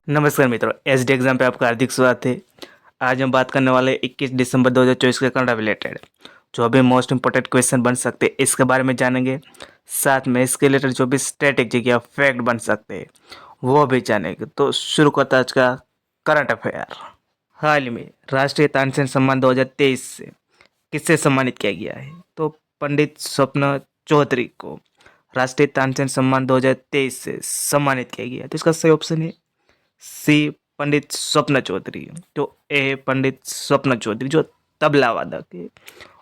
नमस्कार मित्रों, SD exam पे आपका हार्दिक स्वागत है। आज हम बात करने वाले 21 दिसंबर 2024 के करंट रिलेटेड जो अभी मोस्ट इंपोर्टेंट क्वेश्चन बन सकते हैं इसके बारे में जानेंगे। साथ में इसके रिलेटेड जो भी स्ट्रेटेजिक या फैक्ट बन सकते हैं वो भी जानेंगे। तो शुरू करता है आज का करंट अफेयर। हाल ही में राष्ट्रीय तानसेन सम्मान 2023 से किससे सम्मानित किया गया है? तो पंडित स्वप्न चौधरी को राष्ट्रीय तानसेन सम्मान 2023 से सम्मानित किया गया है। तो इसका सही ऑप्शन है सी, पंडित स्वप्न चौधरी। तो ए, पंडित स्वप्न चौधरी जो तबला वादक है।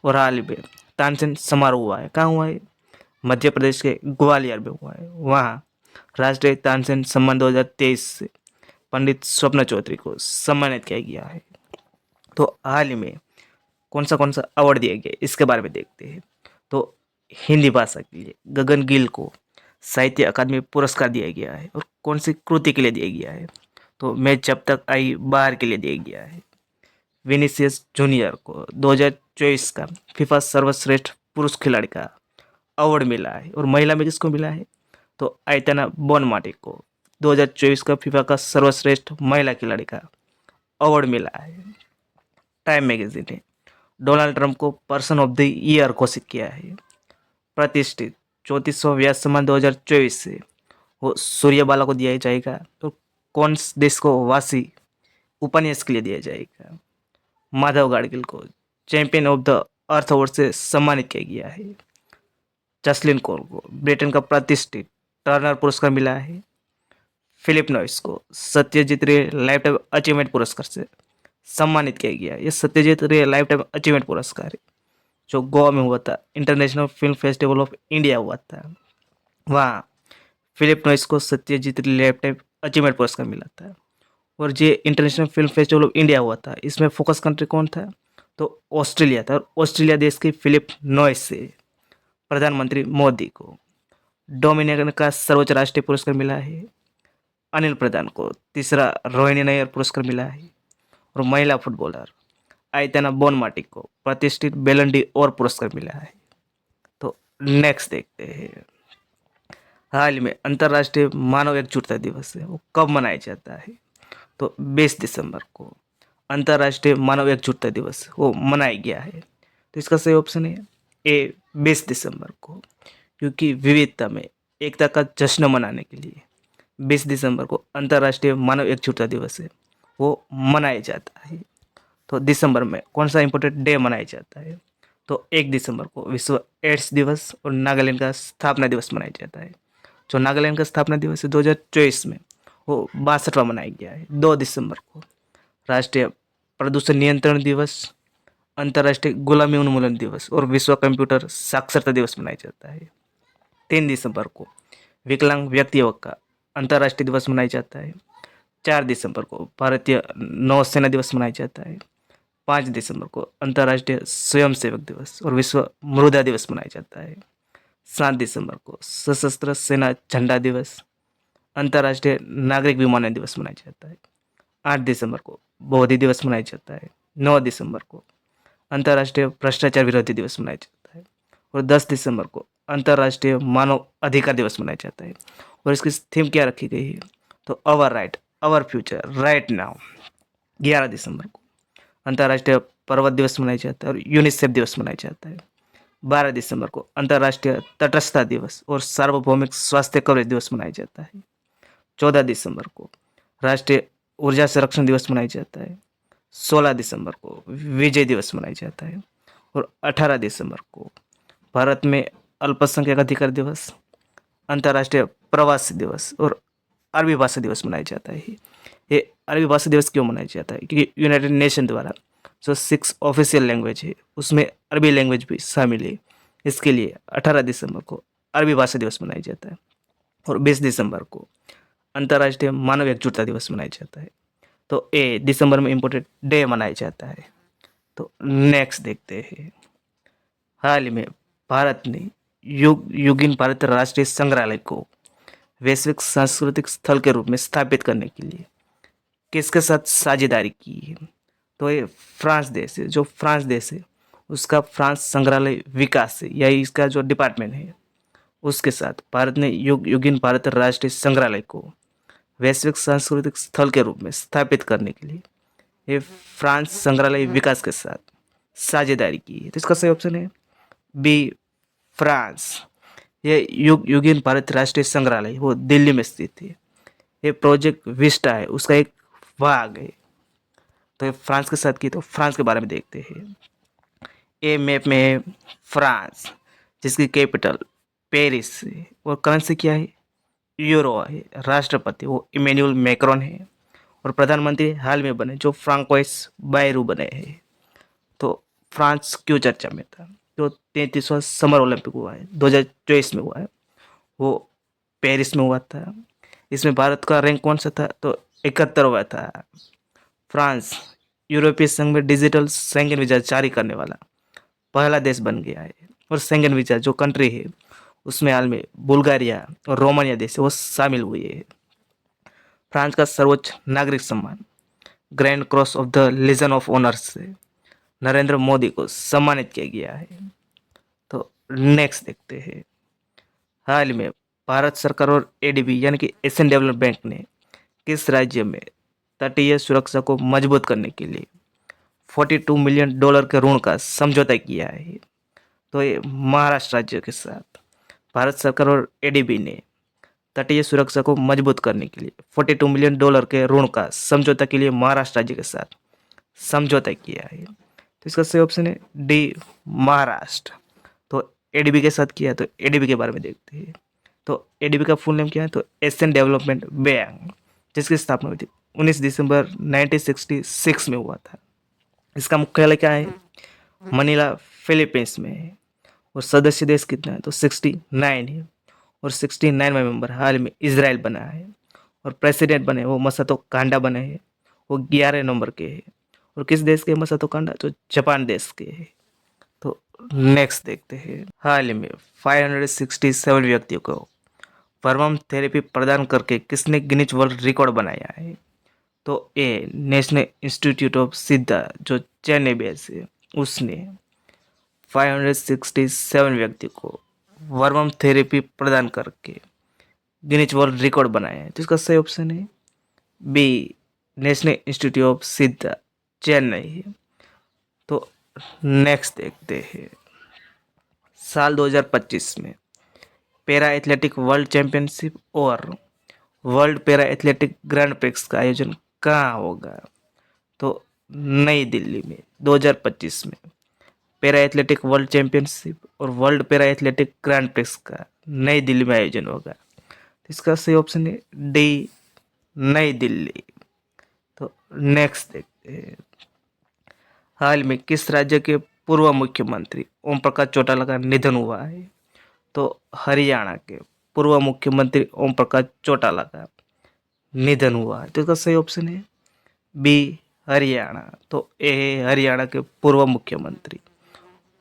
और हाल ही में तानसेन समारोह हुआ है। कहाँ हुआ है? मध्य प्रदेश के ग्वालियर में हुआ है। वहाँ राष्ट्रीय तानसेन सम्मान 2023 से पंडित स्वप्न चौधरी को सम्मानित किया गया है। तो हाल ही में कौन सा अवार्ड दिया गया इसके बारे में देखते हैं। तो हिंदी भाषा के लिए गगन गिल को साहित्य अकादमी पुरस्कार दिया गया है। और कौन सी कृति के लिए दिया गया है? तो मैं जब तक आई बाहर के लिए दिया गया है। विनीसियस जूनियर को 2024 का फीफा सर्वश्रेष्ठ पुरुष खिलाड़ी का अवार्ड मिला है। और महिला में किसको मिला है? तो आयतना बोनमाटी को 2024 का फीफा का सर्वश्रेष्ठ महिला खिलाड़ी का अवार्ड मिला है। टाइम मैगजीन ने डोनाल्ड ट्रंप को पर्सन ऑफ द ईयर घोषित किया है। प्रतिष्ठित 34वां व्यास सम्मान 2024 से वो सूर्यबाला को दिया जाएगा। तो कौन देश को वासी उपन्यास के लिए दिया जाएगा? माधव गाडगिल को champion of the earth award से सम्मानित किया गया है। जसलिन कौर को ब्रिटेन का प्रतिष्ठित टर्नर पुरस्कार मिला है। फिलिप नॉइस को सत्यजीत रे लाइफ टाइम अचीवमेंट पुरस्कार से सम्मानित किया गया है। ये सत्यजीत रे लाइफ टाइम अचीवमेंट पुरस्कार है जो गोवा में हुआ था। International film festival of India हुआ था। वहाँ फिलिप नॉइस को सत्यजीत रे लाइफ टाइम अचीवमेंट पुरस्कार मिला था। और ये international film festival of India हुआ था। इसमें फोकस कंट्री कौन था? तो ऑस्ट्रेलिया था। और ऑस्ट्रेलिया देश के फिलिप नॉइस से प्रधानमंत्री मोदी को डोमिनिकन का सर्वोच्च राष्ट्रीय पुरस्कार मिला है। अनिल प्रधान को तीसरा रोहिणी नैयर पुरस्कार मिला है। और महिला फुटबॉलर आयतना बोनमाटी को प्रतिष्ठित बेलन डी और पुरस्कार मिला है। तो नेक्स्ट देखते हैं। हाल ही में अंतर्राष्ट्रीय मानव एकजुटता दिवस है, वो कब मनाया जाता है? तो 20 दिसंबर को अंतर्राष्ट्रीय मानव एकजुटता दिवस वो मनाया गया है। तो इसका सही ऑप्शन है ए, 20 दिसंबर को, क्योंकि विविधता में एकता का जश्न मनाने के लिए 20 दिसंबर को अंतर्राष्ट्रीय मानव एकजुटता दिवस है वो मनाया जाता है। तो दिसंबर में कौन सा इंपॉर्टेंट डे मनाया जाता है? तो 1 दिसंबर को विश्व एड्स दिवस और नागालैंड का स्थापना दिवस मनाया जाता है। जो नागालैंड का स्थापना दिवस है 2024 में वो 62वां मनाया गया है। 2 दिसंबर को राष्ट्रीय प्रदूषण नियंत्रण दिवस, अंतर्राष्ट्रीय गुलामी उन्मूलन दिवस और विश्व कंप्यूटर साक्षरता दिवस मनाया जाता है। 3 दिसंबर को विकलांग व्यक्तियों का अंतर्राष्ट्रीय दिवस मनाया जाता है। 4 दिसंबर को भारतीय नौसेना दिवस मनाया जाता है। 5 दिसंबर को अंतर्राष्ट्रीय स्वयंसेवक दिवस और विश्व मृदा दिवस मनाया जाता है। 7 दिसंबर को सशस्त्र सेना झंडा दिवस, अंतर्राष्ट्रीय नागरिक विमानन दिवस मनाया जाता है। 8 दिसंबर को बौद्ध दिवस मनाया जाता है। 9 दिसंबर को अंतर्राष्ट्रीय भ्रष्टाचार विरोधी दिवस मनाया जाता है। और 10 दिसंबर को अंतर्राष्ट्रीय मानव अधिकार दिवस मनाया जाता है। और इसकी थीम क्या रखी गई है? तो our right our future right now. 11 दिसंबर को अंतर्राष्ट्रीय पर्वत दिवस मनाया जाता है और यूनिसेफ दिवस मनाया जाता है। 12 दिसंबर को अंतर्राष्ट्रीय तटस्थता दिवस और सार्वभौमिक स्वास्थ्य कवरेज दिवस मनाया जाता है। 14 दिसंबर को राष्ट्रीय ऊर्जा संरक्षण दिवस मनाया जाता है। 16 दिसंबर को विजय दिवस मनाया जाता है। और 18 दिसंबर को भारत में अल्पसंख्यक अधिकार दिवस, अंतर्राष्ट्रीय प्रवासी दिवस और अरबी भाषा दिवस मनाया जाता है। ये अरबी भाषा दिवस क्यों मनाया जाता है? क्योंकि यूनाइटेड नेशन द्वारा जो 6 ऑफिशियल लैंग्वेज है उसमें अरबी लैंग्वेज भी शामिल है। इसके लिए 18 दिसंबर को अरबी भाषा दिवस मनाया जाता है। और 20 दिसंबर को अंतर्राष्ट्रीय मानव एकजुटता दिवस मनाया जाता है। तो ए दिसंबर में इम्पोर्टेंट डे मनाया जाता है। तो नेक्स्ट देखते हैं। हाल ही में भारत ने युगिन भारत राष्ट्रीय संग्रहालय को वैश्विक सांस्कृतिक स्थल के रूप में स्थापित करने के लिए किसके साथ साझेदारी की है? तो ये फ्रांस देश है। जो फ्रांस देश है उसका फ्रांस संग्रहालय विकास है, यही इसका जो डिपार्टमेंट है उसके साथ भारत ने युगिन भारत राष्ट्रीय संग्रहालय को वैश्विक सांस्कृतिक स्थल के रूप में स्थापित करने के लिए ये फ्रांस संग्रहालय विकास के साथ साझेदारी की है। तो इसका सही ऑप्शन है बी, फ्रांस। ये युगीन भारत राष्ट्रीय संग्रहालय वो दिल्ली में स्थित है। ये प्रोजेक्ट विस्टा है उसका एक भाग है। तो ये फ्रांस के साथ की, तो फ्रांस के बारे में देखते हैं। ए मैप में है फ्रांस, जिसकी कैपिटल पेरिस है और करेंसी क्या है, यूरो है। राष्ट्रपति वो इमैनुअल मैक्रोन है और प्रधानमंत्री हाल में बने जो फ्रांकोइस बायरू बने हैं। तो फ्रांस क्यों चर्चा में था, जो 33वां समर ओलंपिक हुआ है 2024 में हुआ है, वो पेरिस में हुआ था। इसमें भारत का रैंक कौन सा था, तो 71वां था। फ्रांस यूरोपीय संघ में डिजिटल शेंगेन वीजा जारी करने वाला पहला देश बन गया है। और शेंगेन वीजा जो कंट्री है उसमें हाल में बुल्गारिया और रोमानिया देश है वो शामिल हुए हैं। फ्रांस का सर्वोच्च नागरिक सम्मान Grand Cross of the Legion of Honour से नरेंद्र मोदी को सम्मानित किया गया है। तो नेक्स्ट देखते हैं। हाल में भारत सरकार और एडीबी यानी कि एशियन डेवलपमेंट बैंक ने किस राज्य में तटीय सुरक्षा को मजबूत करने के लिए $42 मिलियन के ऋण का समझौता किया है। तो ये महाराष्ट्र राज्य के साथ भारत सरकार और एडीबी ने तटीय सुरक्षा को मजबूत करने के लिए $42 मिलियन के ऋण का समझौता के लिए महाराष्ट्र राज्य के साथ समझौता किया है। तो इसका सही ऑप्शन है डी, महाराष्ट्र। तो एडीबी के साथ किया, तो एडीबी के बारे में देखते हैं। तो एडीबी का फुल नेम क्या है, तो एशियन डेवलपमेंट बैंक, जिसकी स्थापना हुई थी 19 दिसंबर 1966 में हुआ था। इसका मुख्यालय क्या है, मनीला फिलीपींस में है। और सदस्य देश कितना है, तो 69 है। और 69 में मेंबर हाल में इजराइल बना है। और प्रेसिडेंट बने वो मसातो कांडा बने हैं, वो 11 नंबर के हैं। और किस देश के मसातो कांडा, तो जापान देश के हैं। तो नेक्स्ट देखते हैं। हाल में 567 व्यक्तियों को वर्म थेरेपी प्रदान करके किसने गिनीज वर्ल्ड रिकॉर्ड बनाया है, तो ए नेशनल इंस्टीट्यूट ऑफ सिद्धा जो चेन्नई बेस है उसने 567 व्यक्ति को वर्म थेरेपी प्रदान करके गिनीज वर्ल्ड रिकॉर्ड बनाया है। तो इसका सही ऑप्शन है बी, नेशनल इंस्टीट्यूट ऑफ सिद्धा चेन्नई है। तो नेक्स्ट देखते हैं। साल 2025 में पैरा एथलेटिक वर्ल्ड चैंपियनशिप और world para athletic grand prix का आयोजन कहाँ होगा, तो नई दिल्ली में 2025 में पैरा एथलेटिक वर्ल्ड चैंपियनशिप और world para athletic grand prix का नई दिल्ली में आयोजन होगा। तो इसका सही ऑप्शन है डी, नई दिल्ली। तो नेक्स्ट देखते हैं। हाल में किस राज्य के पूर्व मुख्यमंत्री ओम प्रकाश चौटाला का निधन हुआ है, तो हरियाणा के पूर्व मुख्यमंत्री ओम प्रकाश चौटाला का निधन हुआ है। तो इसका सही ऑप्शन है बी, हरियाणा। तो ए है हरियाणा के पूर्व मुख्यमंत्री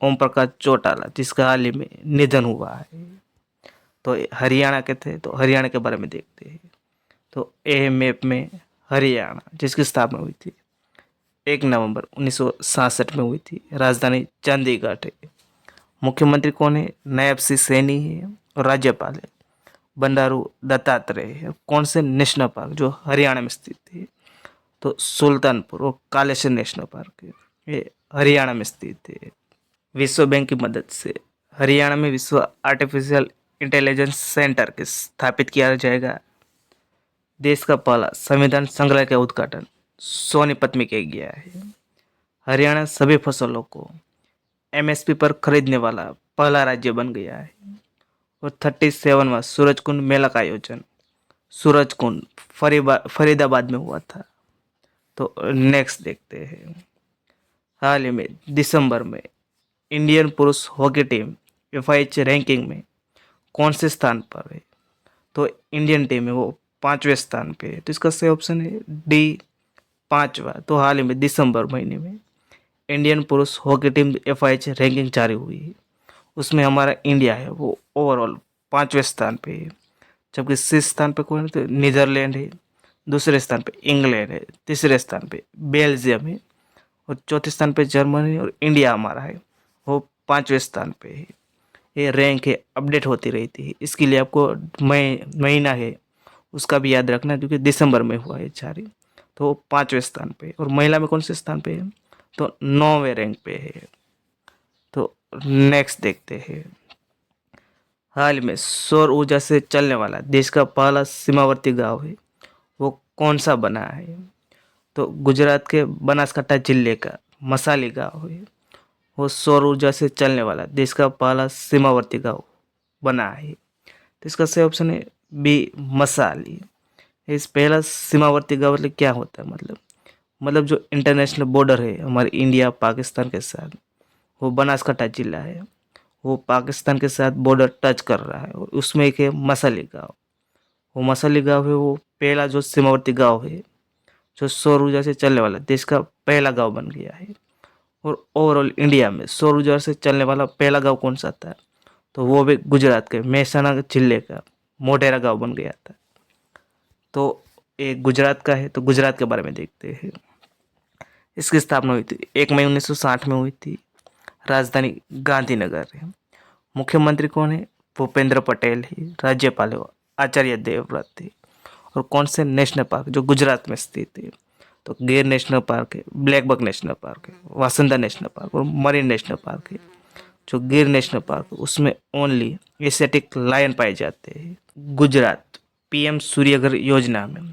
ओम प्रकाश चौटाला, जिसका हाल ही में निधन हुआ है। तो हरियाणा के थे, तो हरियाणा के बारे में देखते हैं। तो ए मैप में हरियाणा, जिसकी स्थापना हुई थी 1 नवंबर 1967 में हुई थी। राजधानी चंडीगढ़ है। मुख्यमंत्री कौन है, नायब सिंह सैनी है। और राज्यपाल है बंडारू दत्तात्रेय है। कौन से नेशनल पार्क जो हरियाणा में स्थित है, तो सुल्तानपुर और कालेश्वर नेशनल पार्क है, ये हरियाणा में स्थित है। विश्व बैंक की मदद से हरियाणा में विश्व आर्टिफिशियल इंटेलिजेंस सेंटर के स्थापित किया जाएगा। देश का पहला संविधान संग्रहालय का उद्घाटन सोनीपत में किया गया है। हरियाणा सभी फसलों को एमएसपी पर खरीदने वाला पहला राज्य बन गया है। और 37वां सूरजकुंड मेला का आयोजन सूरजकुंड फरीदाबाद में हुआ था। तो नेक्स्ट देखते हैं। हाल ही में दिसंबर में इंडियन पुरुष हॉकी टीम FIH रैंकिंग में कौन से स्थान पर है, तो इंडियन टीम है वो 5वें स्थान पे है। तो इसका सही ऑप्शन है डी, 5वां। तो हाल ही में दिसंबर महीने में इंडियन पुरुष हॉकी टीम FIH रैंकिंग जारी हुई है। उसमें हमारा इंडिया है वो ओवरऑल 5वें स्थान पे है। जबकि शीर्ष स्थान पे कौन है, तो नीदरलैंड है। दूसरे स्थान पे इंग्लैंड है। तीसरे स्थान पे बेल्जियम है। और चौथे स्थान पे जर्मनी। और इंडिया हमारा है वो 5वें स्थान पे है। ये रैंक है अपडेट होती रहती है। इसके लिए आपको महीना है उसका भी याद रखना क्योंकि दिसंबर में हुआ है जारी। तो वो 5वें स्थान पे, और महिला में कौन से स्थान पे है, तो 9वें रैंक पे है। तो नेक्स्ट देखते हैं, हाल में सौर ऊर्जा से चलने वाला देश का पहला सीमावर्ती गांव है, वो कौन सा बना है, तो गुजरात के बनासकांठा जिले का मसाली गांव है, वो सौर ऊर्जा से चलने वाला देश का पहला सीमावर्ती गांव बना है। तो इसका सही ऑप्शन है बी, मसाली। इस पहला सीमावर्ती गांव मतलब क्या होता है, मतलब जो इंटरनेशनल बॉर्डर है हमारे इंडिया पाकिस्तान के साथ, वो बनासकांठा जिला है, वो पाकिस्तान के साथ बॉर्डर टच कर रहा है, और उसमें एक है मसाली गांव। वो मसाली गांव है, वो पहला जो सीमावर्ती गांव है जो सौर ऊर्जा से चलने वाला देश का पहला गांव बन गया है। और ओवरऑल इंडिया में सौर ऊर्जा से चलने वाला पहला गांव कौन सा था, तो वो भी गुजरात के मेहसाणा जिले का मोटेरा गांव बन गया था। तो ये गुजरात का है, तो गुजरात के बारे में देखते हैं। इसकी स्थापना हुई थी 1 मई 1960 में हुई थी। राजधानी गांधीनगर है। मुख्यमंत्री कौन है, भूपेंद्र पटेल है। राज्यपाल है आचार्य देवव्रत है। और कौन से नेशनल पार्क जो गुजरात में स्थित है, तो गिर नेशनल पार्क है, ब्लैकबक नेशनल पार्क है, वासंदा नेशनल पार्क और मरीन नेशनल पार्क है। जो गिर नेशनल पार्क है उसमें ओनली एशियाटिक लायन पाए जाते हैं। गुजरात पीएम सूर्यघर योजना में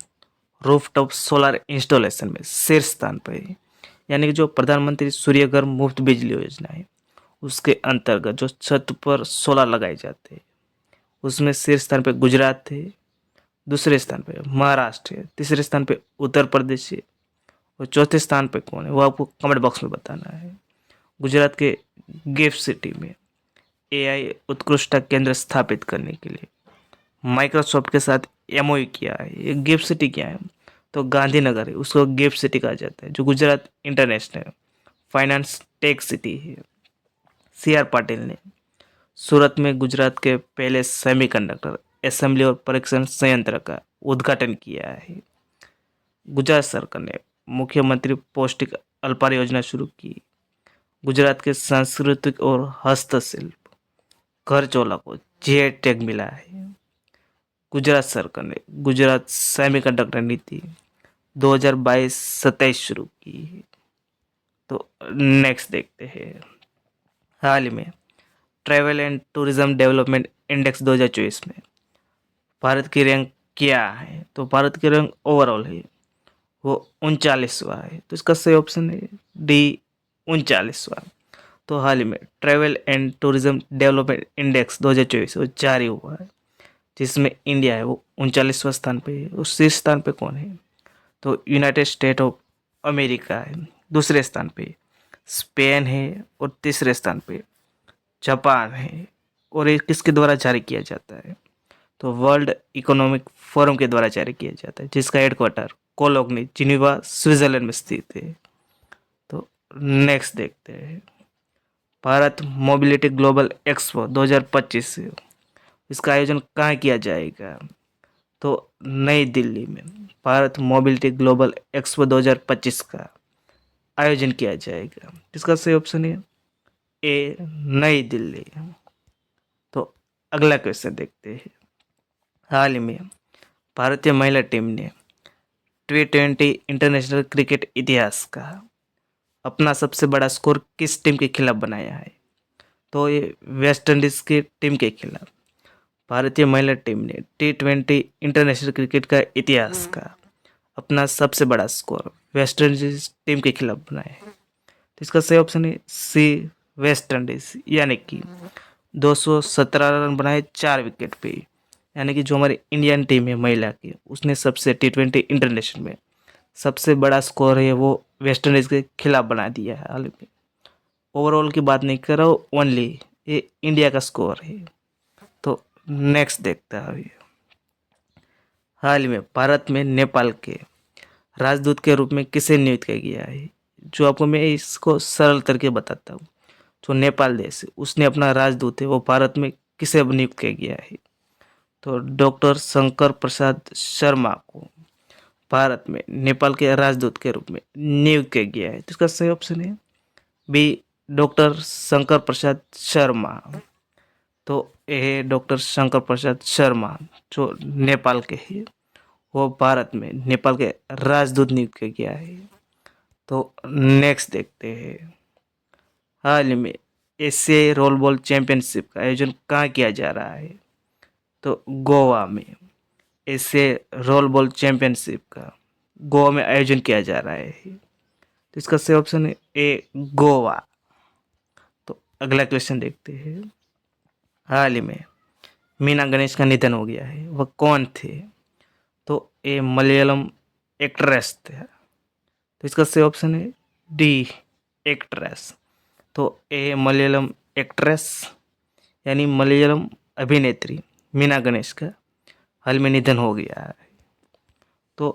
रूफटॉप सोलर इंस्टॉलेशन में शीर्ष स्थान पर है। यानी कि जो प्रधानमंत्री सूर्यघर मुफ्त बिजली योजना है उसके अंतर्गत जो छत पर सोलर लगाए जाते हैं उसमें शीर्ष स्थान पे गुजरात है, दूसरे स्थान पे महाराष्ट्र है, तीसरे स्थान पे उत्तर प्रदेश है, और चौथे स्थान पे कौन है वो आपको कमेंट बॉक्स में बताना है। गुजरात के गिफ्ट सिटी में एआई उत्कृष्टता केंद्र स्थापित करने के लिए माइक्रोसॉफ्ट के साथ एमओयू किया है। ये गिफ्ट सिटी क्या है, तो गांधीनगर है, उसको गिफ्ट सिटी कहा जाता है, जो Gujarat international finance tech city है। सी आर पाटिल ने सूरत में गुजरात के पहले सेमीकंडक्टर असेंबली और परीक्षण संयंत्र का उद्घाटन किया है। गुजरात सरकार ने मुख्यमंत्री पौष्टिक अल्पाहार योजना शुरू की। गुजरात के सांस्कृतिक और हस्तशिल्प घर चोला को जीआई टैग मिला है। गुजरात सरकार ने गुजरात सेमीकंडक्टर नीति 2022-27 शुरू की है। तो नेक्स्ट देखते हैं, हाल ही में travel and tourism development index 2024 में भारत की रैंक क्या है, तो भारत की रैंक ओवरऑल है वो 39वां है। तो इसका सही ऑप्शन है डी, 39वां। तो हाल ही में travel and tourism development index 2024 वो जारी हुआ है, जिसमें इंडिया है वो 39वां स्थान पे है। उस शीर्ष स्थान पे कौन है, तो यूनाइटेड स्टेट ऑफ अमेरिका है, दूसरे स्थान पे स्पेन है, और तीसरे स्थान पे जापान है। और ये किसके द्वारा जारी किया जाता है, तो वर्ल्ड इकोनॉमिक फोरम के द्वारा जारी किया जाता है, जिसका हेडक्वार्टर कोलोगनी जिनीवा स्विट्जरलैंड में स्थित है। तो नेक्स्ट देखते हैं, भारत मोबिलिटी ग्लोबल एक्सपो 2025, इसका आयोजन कहाँ किया जाएगा, तो नई दिल्ली में भारत मोबिलिटी ग्लोबल एक्सपो 2025 का आयोजन किया जाएगा। इसका सही ऑप्शन है ए, नई दिल्ली। तो अगला क्वेश्चन देखते हैं, हाल ही में भारतीय महिला टीम ने T20 इंटरनेशनल क्रिकेट इतिहास का अपना सबसे बड़ा स्कोर किस टीम के खिलाफ बनाया है, तो ये वेस्ट इंडीज की टीम के खिलाफ भारतीय महिला टीम ने T20 इंटरनेशनल क्रिकेट का इतिहास का अपना सबसे बड़ा स्कोर वेस्ट इंडीज टीम के खिलाफ बनाया है। तो इसका सही ऑप्शन है सी, वेस्ट इंडीज। यानी कि 217 रन बनाए 4 विकेट पे। यानी कि जो हमारी इंडियन टीम है महिला की, उसने सबसे T20 इंटरनेशनल में सबसे बड़ा स्कोर है वो वेस्ट इंडीज़ के खिलाफ बना दिया है हाल में। ओवरऑल की बात नहीं कर रहा हूँ, ओनली ये इंडिया का स्कोर है। तो नेक्स्ट देखता है, हाल ही में भारत में नेपाल के राजदूत के रूप में किसे नियुक्त किया गया है, जो आपको मैं इसको सरल करके बताता हूँ। जो नेपाल देश है उसने अपना राजदूत है वो भारत में किसे नियुक्त किया गया है, तो डॉक्टर शंकर प्रसाद शर्मा को भारत में नेपाल के राजदूत के रूप में नियुक्त किया गया है। तो इसका सही ऑप्शन है बी, डॉक्टर शंकर प्रसाद शर्मा। तो यह डॉक्टर शंकर प्रसाद शर्मा जो नेपाल के हैं वो भारत में नेपाल के राजदूत नियुक्त किया गया है। तो नेक्स्ट देखते हैं, हाल ही में एशियाई रोलबॉल चैंपियनशिप का आयोजन कहाँ किया जा रहा है? तो गोवा में एशियाई रोलबॉल चैंपियनशिप का गोवा में आयोजन किया जा रहा है। तो इसका सही ऑप्शन है ए, गोवा। तो अगला क्वेश्चन देखते हैं, हाल ही में मीना गणेश का निधन हो गया है, वह कौन थे? तो ए, मलयालम एक्ट्रेस थे। तो इसका सही ऑप्शन है डी, एक्ट्रेस। तो ए, मलयालम एक्ट्रेस यानी मलयालम अभिनेत्री मीना गणेश का हाल में निधन हो गया है। तो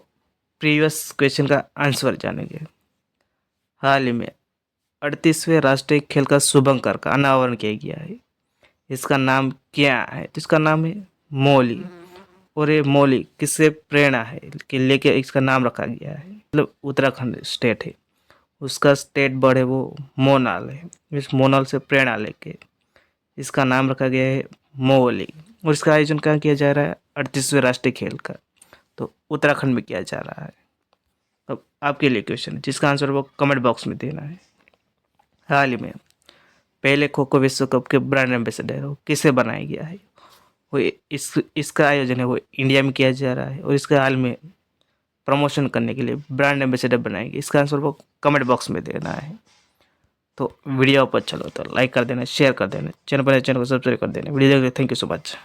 प्रीवियस क्वेश्चन का आंसर जानेंगे, हाल ही में 38वें राष्ट्रीय खेल का शुभंकर का अनावरण किया गया है, इसका नाम क्या है? तो इसका नाम है मौली। और ये मौली किससे प्रेरणा है कि लेके इसका नाम रखा गया है? मतलब उत्तराखंड स्टेट है, उसका स्टेट बर्ड है वो मोनाल है। इस मोनाल से प्रेरणा लेके इसका नाम रखा गया है मौली। और इसका आयोजन कहाँ किया जा रहा है? 38वें राष्ट्रीय खेल का, तो उत्तराखंड में किया जा रहा है। अब आपके लिए क्वेश्चन है जिसका आंसर वो कमेंट बॉक्स में देना है। हाल ही में पहले खो खो विश्व कप के ब्रांड एम्बेसडर हो किसे बनाया गया है? वो इसका आयोजन है वो इंडिया में किया जा रहा है, और इसका हाल में प्रमोशन करने के लिए ब्रांड एम्बेसडर बनाएंगे। इसका आंसर वो कमेंट बॉक्स में देना है। तो वीडियो पर चलो तो लाइक कर देना, शेयर कर देना, चैनल पर चैनल को सब्सक्राइब कर देना। वीडियो देखने थैंक यू सो मच।